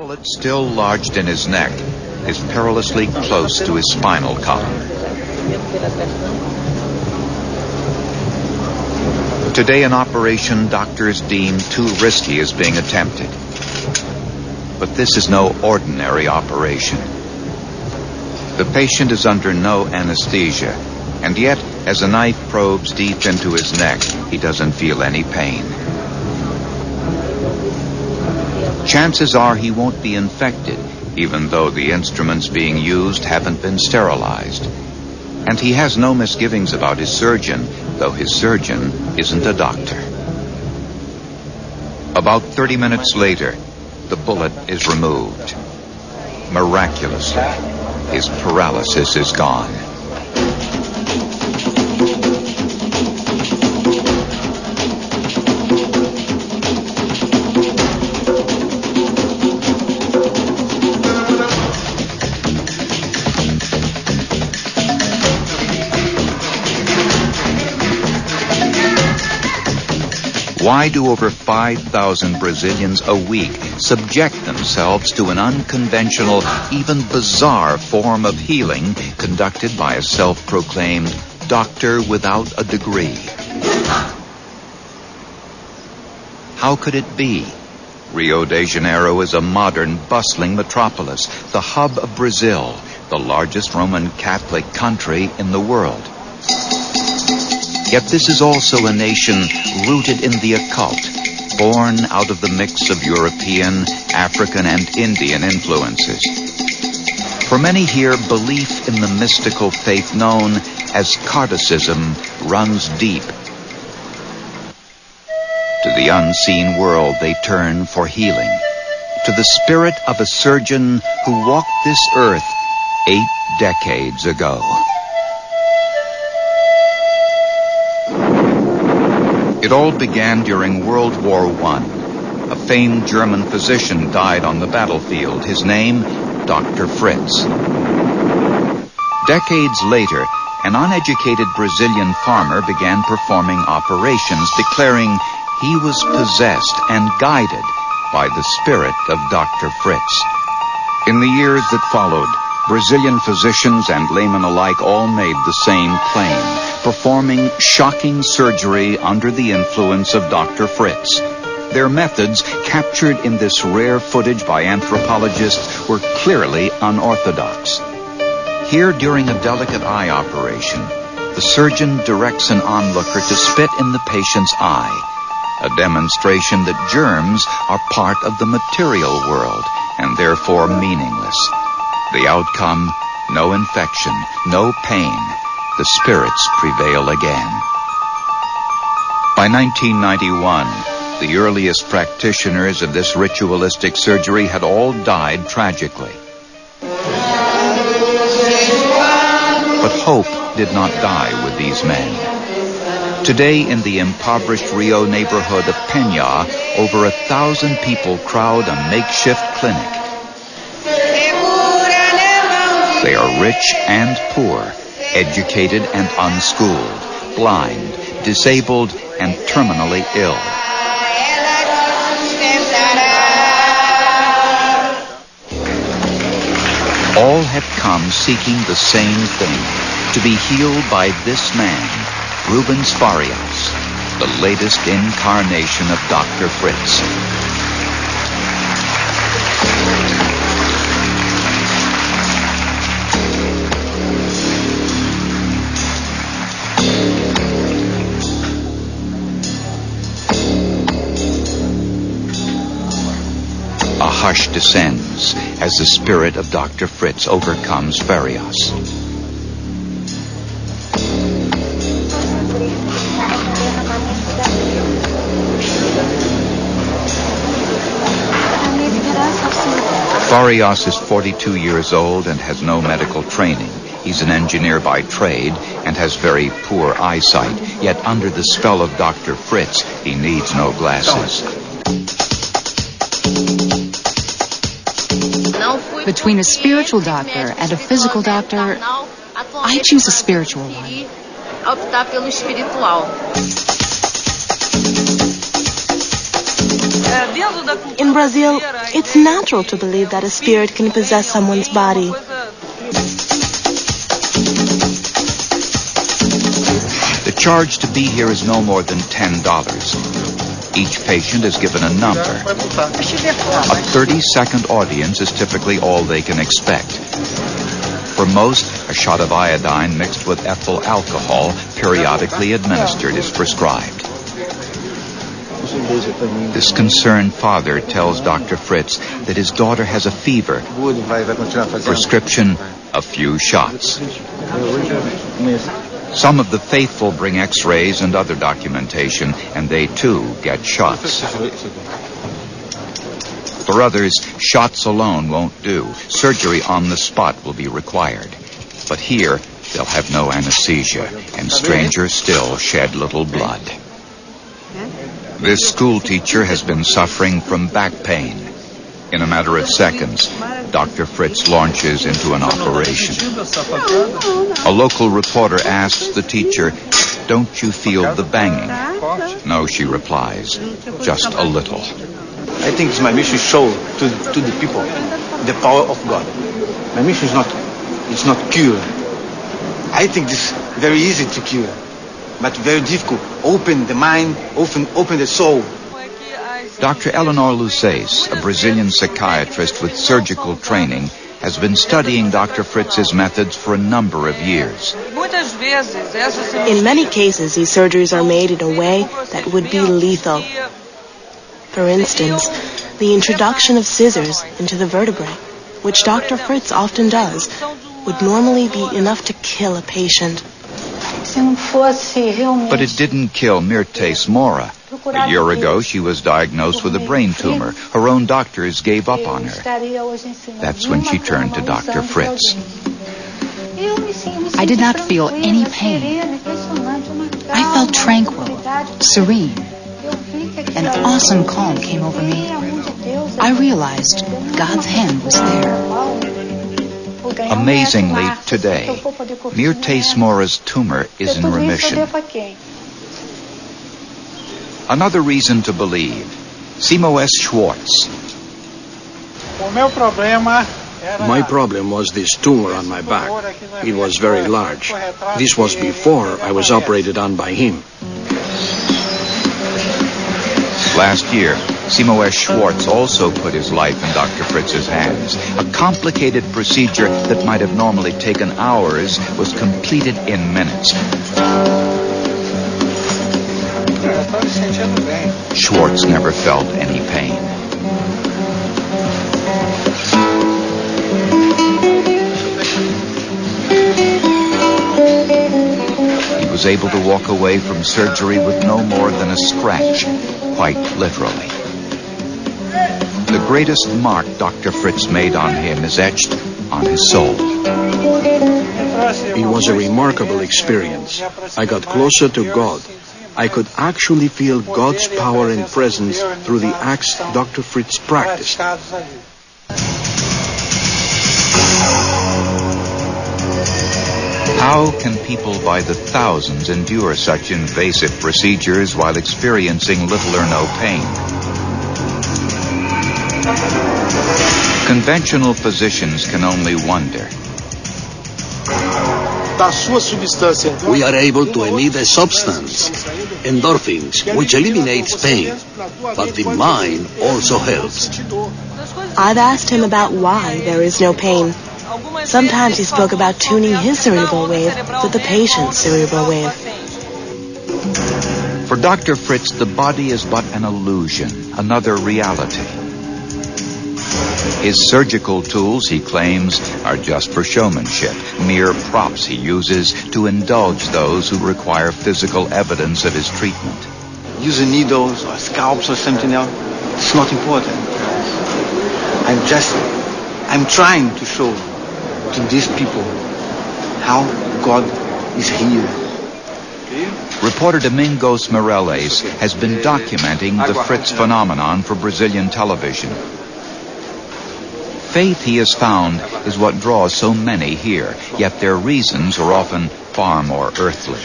bullet still lodged in his neck is perilously close to his spinal column. Today, an operation doctors deem too risky is being attempted. But this is no ordinary operation. The patient is under no anesthesia, and yet, as a knife probes deep into his neck, he doesn't feel any pain. Chances are he won't be infected, even though the instruments being used haven't been sterilized. And he has no misgivings about his surgeon, though his surgeon isn't a doctor. About 30 minutes later, the bullet is removed. Miraculously, his paralysis is gone. Why do over 5,000 Brazilians a week subject themselves to an unconventional, even bizarre form of healing conducted by a self-proclaimed doctor without a degree? How could it be? Rio de Janeiro is a modern, bustling metropolis, the hub of Brazil, the largest Roman Catholic country in the world. Yet this is also a nation rooted in the occult, born out of the mix of European, African, and Indian influences. For many here, belief in the mystical faith known as Cardicism runs deep. To the unseen world they turn for healing, to the spirit of a surgeon who walked this earth 8 decades ago. It all began during World War I. A famed German physician died on the battlefield. His name, Dr. Fritz. Decades later, an uneducated Brazilian farmer began performing operations, declaring he was possessed and guided by the spirit of Dr. Fritz. In the years that followed, Brazilian physicians and laymen alike all made the same claim, performing shocking surgery under the influence of Dr. Fritz. Their methods, captured in this rare footage by anthropologists, were clearly unorthodox. Here, during a delicate eye operation, the surgeon directs an onlooker to spit in the patient's eye, a demonstration that germs are part of the material world and therefore meaningless. The outcome, no infection, no pain. The spirits prevail again. By 1991, the earliest practitioners of this ritualistic surgery had all died tragically. But hope did not die with these men. Today, in the impoverished Rio neighborhood of Peña, over 1,000 people crowd a makeshift clinic. They are rich and poor, educated and unschooled, blind, disabled, and terminally ill. All had come seeking the same thing, to be healed by this man, Rubens Fritz, the latest incarnation of Dr. Fritz. A hush descends as the spirit of Dr. Fritz overcomes Farias. Farias is 42 years old and has no medical training. He's an engineer by trade and has very poor eyesight. Yet under the spell of Dr. Fritz, he needs no glasses. Between a spiritual doctor and a physical doctor, I choose a spiritual one. In Brazil, it's natural to believe that a spirit can possess someone's body. The charge to be here is no more than $10. Each patient is given a number. A 30-second audience is typically all they can expect. For most, a shot of iodine mixed with ethyl alcohol, periodically administered, is prescribed. This concerned father tells Dr. Fritz that his daughter has a fever. Prescription, a few shots. Some of the faithful bring x-rays and other documentation, and they too get shots. For others, shots alone won't do. Surgery on the spot will be required. But here, they'll have no anesthesia, and strangers still shed little blood. This school teacher has been suffering from back pain. In a matter of seconds, Dr. Fritz launches into an operation. A local reporter asks the teacher, "Don't you feel the banging?" "No," she replies, "just a little." I think it's my mission to show to the people the power of God. My mission is not cure. I think it's very easy to cure, but very difficult. Open the mind, open the soul. Dr. Eleanor Luces, a Brazilian psychiatrist with surgical training, has been studying Dr. Fritz's methods for a number of years. In many cases, these surgeries are made in a way that would be lethal. For instance, the introduction of scissors into the vertebrae, which Dr. Fritz often does, would normally be enough to kill a patient. But it didn't kill Mirtes Mora. A year ago, she was diagnosed with a brain tumor. Her own doctors gave up on her. That's when she turned to Dr. Fritz. I did not feel any pain. I felt tranquil, serene. An awesome calm came over me. I realized God's hand was there. Amazingly, today, Mirtes Mora's tumor is in remission. Another reason to believe, Simo S. Schwartz. My problem was this tumor on my back. It was very large. This was before I was operated on by him. Last year, Simo S. Schwartz also put his life in Dr. Fritz's hands. A complicated procedure that might have normally taken hours was completed in minutes. Schwartz never felt any pain. He was able to walk away from surgery with no more than a scratch, quite literally. The greatest mark Dr. Fritz made on him is etched on his soul. It was a remarkable experience. I got closer to God. I could actually feel God's power and presence through the acts Dr. Fritz practiced. How can people by the thousands endure such invasive procedures while experiencing little or no pain? Conventional physicians can only wonder. We are able to emit a substance, endorphins, which eliminates pain, but the mind also helps. I've asked him about why there is no pain. Sometimes he spoke about tuning his cerebral wave with the patient's cerebral wave. For Dr. Fritz, the body is but an illusion, another reality. His surgical tools, he claims, are just for showmanship, mere props he uses to indulge those who require physical evidence of his treatment. Using needles or scalps or something else, it's not important. I'm trying to show to these people how God is here. Reporter Domingos Mireles has been documenting the Fritz phenomenon for Brazilian television. Faith, he has found, is what draws so many here, yet their reasons are often far more earthly.